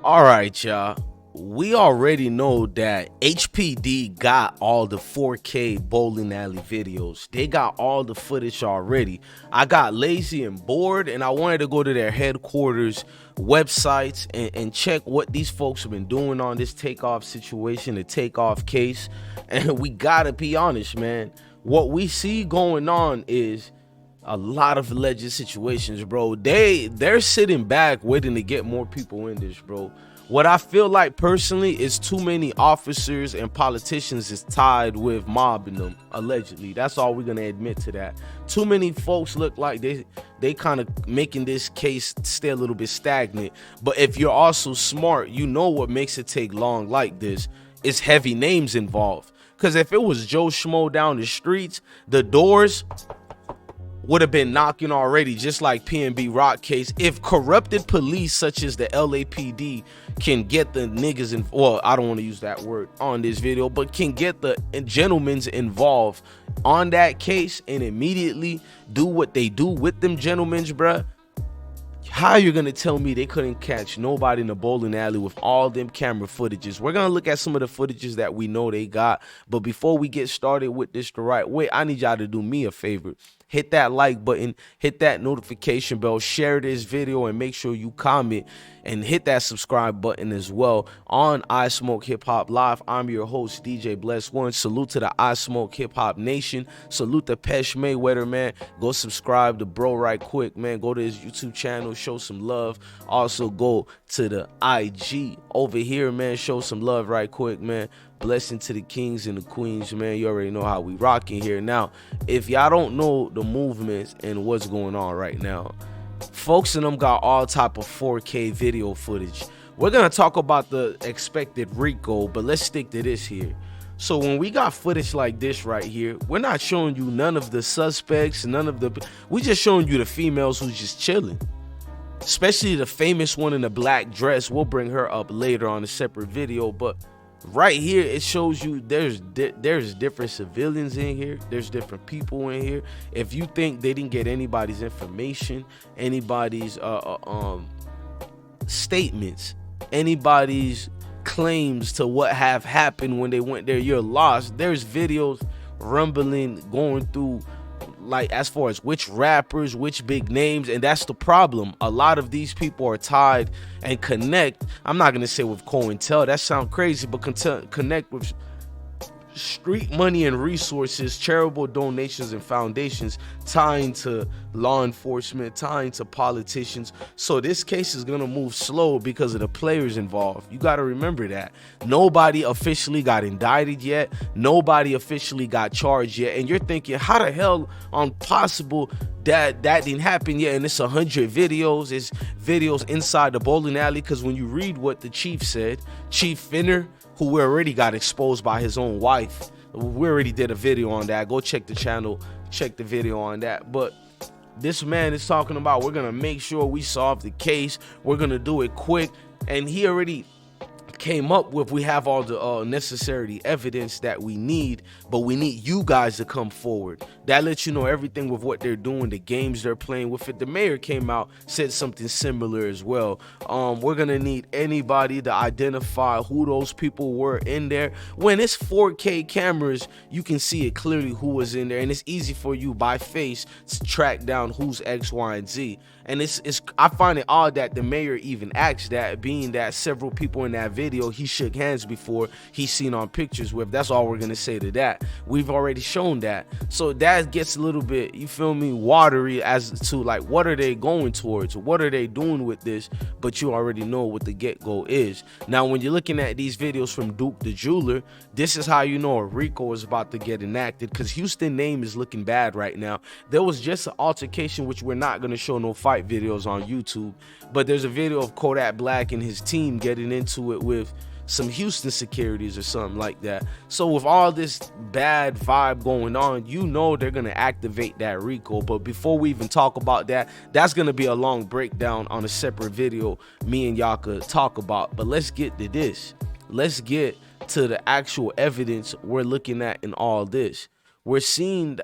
All right, y'all. We already know that HPD got all the 4K bowling alley videos. They got all the footage already. I got lazy and bored, and I wanted to go to their headquarters websites and check what these folks have been doing on this takeoff situation, the takeoff case. And we gotta be honest, man. What we see going on is a lot of alleged situations, bro. They're sitting back waiting to get more people in this, bro. What I feel like personally is too many officers and politicians is tied with mobbing them, allegedly. That's all we're gonna admit to that. Too many folks look like they kind of making this case stay a little bit stagnant. But if you're also smart, you know what makes it take long like this is heavy names involved. Cause if it was Joe Schmo down the streets, the doors would have been knocking already, just like PNB Rock case. If corrupted police such as the LAPD can get the niggas in, well, I don't want to use that word on this video, but can get the gentlemen's involved on that case and immediately do what they do with them gentlemen's, bruh. How you gonna tell me they couldn't catch nobody in the bowling alley with all them camera footages? We're gonna look at some of the footages that we know they got, but before we get started with this the right way, I need y'all to do me a favor. Hit that like button, hit that notification bell, share this video, and make sure you comment and hit that subscribe button as well. On I Smoke Hip Hop Live, I'm your host, DJ Bless One. Salute to the I Smoke Hip Hop Nation. Salute to Pesh Mayweather, man. Go subscribe to bro right quick, man. Go to his YouTube channel, show some love. Also go to the IG over here, man. Show some love right quick, man. Blessing to the kings and the queens, man. You already know how we rocking here. Now, if y'all don't know the movements and what's going on right now, folks in them got all type of 4K video footage. We're gonna talk about the expected Rico, but let's stick to this here. So when we got footage like this right here, we're not showing you none of the suspects, we just showing you the females who's just chilling. Especially the famous one in the black dress. We'll bring her up later on a separate video, but right here it shows you there's different civilians in here, there's different people in here. If you think they didn't get anybody's information, anybody's statements, anybody's claims to what have happened when they went there, you're lost. There's videos rumbling going through, like, as far as which rappers, which big names, and that's the problem. A lot of these people are tied and connect. I'm not gonna say with COINTEL, that sounds crazy, but connect with street money and resources, charitable donations and foundations, tying to law enforcement, tying to politicians. So this case is gonna move slow because of the players involved. You got to remember that nobody officially got indicted yet, nobody officially got charged yet, and you're thinking, how the hell on possible that didn't happen yet? And it's 100 videos, it's videos inside the bowling alley. Because when you read what the chief said, Chief Finner, who we already got exposed by his own wife, we already did a video on that. Go check the channel, check the video on that. But this man is talking about, we're gonna make sure we solve the case, we're gonna do it quick, and he already came up with, we have all the necessary evidence that we need, but we need you guys to come forward. That lets you know everything with what they're doing, the games they're playing with it. The mayor came out, said something similar as well. We're gonna need anybody to identify who those people were in there. When it's 4K cameras, you can see it clearly who was in there, and it's easy for you by face to track down who's X, Y, and Z. And it's I find it odd that the mayor even asked that, being that several people in that video he shook hands before, he's seen on pictures with. That's all we're gonna say to that. We've already shown that. So that gets a little bit, you feel me, watery as to, like, what are they going towards? What are they doing with this? But you already know what the get-go is. Now, when you're looking at these videos from Duke the Jeweler, this is how you know a Rico is about to get enacted, because Houston name is looking bad right now. There was just an altercation, which we're not gonna show no fight videos on YouTube, but there's a video of Kodak Black and his team getting into it with some Houston securities or something like that. So with all this bad vibe going on, you know they're gonna activate that Rico. But before we even talk about that, that's gonna be a long breakdown on a separate video me and y'all could talk about. But let's get to this. Let's get to the actual evidence we're looking at in all this. We're seeing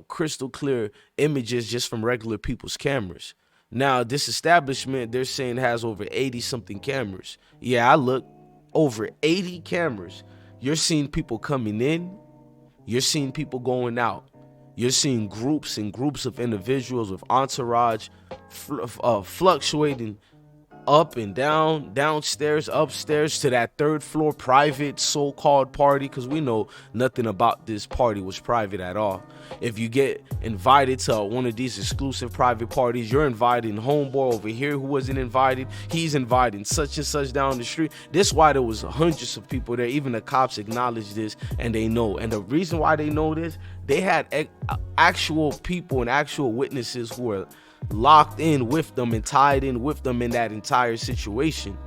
crystal clear images just from regular people's cameras. Now, this establishment, they're saying has over 80 something cameras. Yeah, I looked, over 80 cameras. You're seeing people coming in, you're seeing people going out. You're seeing groups and groups of individuals with entourage fluctuating up and down, downstairs, upstairs, to that third floor private so-called party, because we know nothing about this party was private at all. If you get invited to one of these exclusive private parties, you're inviting homeboy over here who wasn't invited, he's inviting such and such down the street. This is why there was hundreds of people there. Even the cops acknowledge this, and they know. And the reason why they know this, they had actual people and actual witnesses who were locked in with them and tied in with them in that entire situation.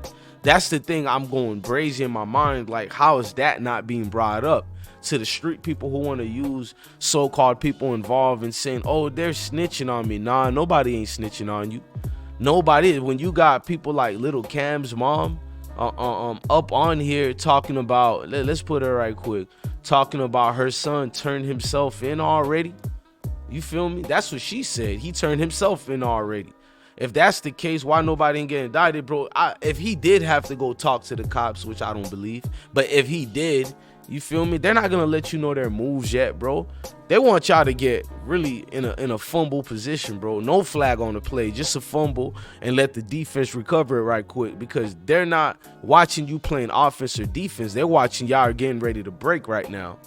That's the thing I'm going crazy in my mind. Like, how is that not being brought up to the street people who want to use so-called people involved and saying, oh, they're snitching on me? Nah, nobody ain't snitching on you. Nobody. When you got people like Little Cam's mom up on here talking about, let's put her right quick, talking about her son turned himself in already. You feel me? That's what she said. He turned himself in already. If that's the case, why nobody ain't getting indicted, bro? If he did have to go talk to the cops, which I don't believe, but if he did, you feel me? They're not gonna let you know their moves yet, bro. They want y'all to get really in a fumble position, bro. No flag on the play, just a fumble, and let the defense recover it right quick, because they're not watching you playing offense or defense. They're watching y'all getting ready to break right now.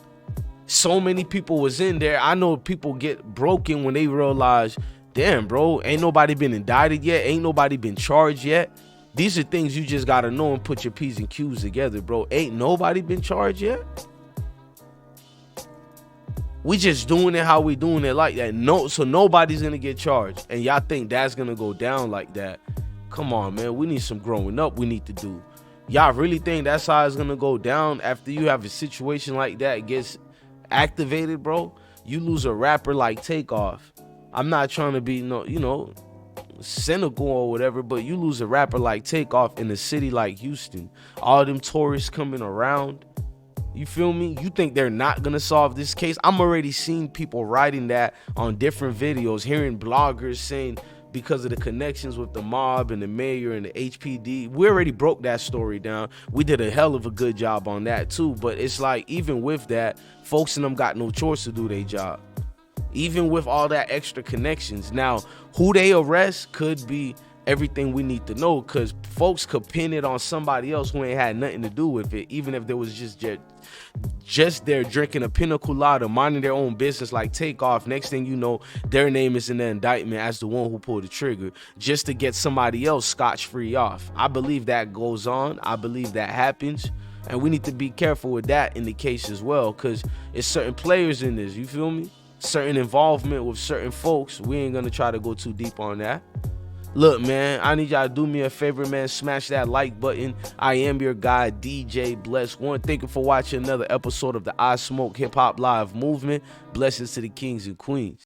So many people was in there. I know people get broken when they realize, damn, bro, ain't nobody been indicted yet. Ain't nobody been charged yet. These are things you just got to know and put your P's and Q's together, bro. Ain't nobody been charged yet. We just doing it how we doing it like that. No, so nobody's going to get charged. And y'all think that's going to go down like that? Come on, man. We need some growing up we need to do. Y'all really think that's how it's going to go down after you have a situation like that gets activated, bro? You lose a rapper like Takeoff. I'm not trying to be cynical or whatever, but you lose a rapper like Takeoff in a city like Houston, all them tourists coming around. You feel me? You think they're not gonna solve this case? I'm already seeing people writing that on different videos, hearing bloggers saying because of the connections with the mob and the mayor and the HPD. We already broke that story down. We did a hell of a good job on that too. But it's like, even with that, folks in them got no choice to do their job. Even with all that extra connections. Now, who they arrest could be everything we need to know, because folks could pin it on somebody else who ain't had nothing to do with it, even if there was just there drinking a pina colada, minding their own business like Takeoff. Next thing you know, their name is in the indictment as the one who pulled the trigger, just to get somebody else scotch-free off. I believe that goes on. I believe that happens. And we need to be careful with that in the case as well, because it's certain players in this, you feel me? Certain involvement with certain folks. We ain't gonna try to go too deep on that. Look, man, I need y'all to do me a favor, man. Smash that like button. I am your guy, DJ Bless One. Thank you for watching another episode of the I Smoke Hip Hop Live movement. Blessings to the kings and queens.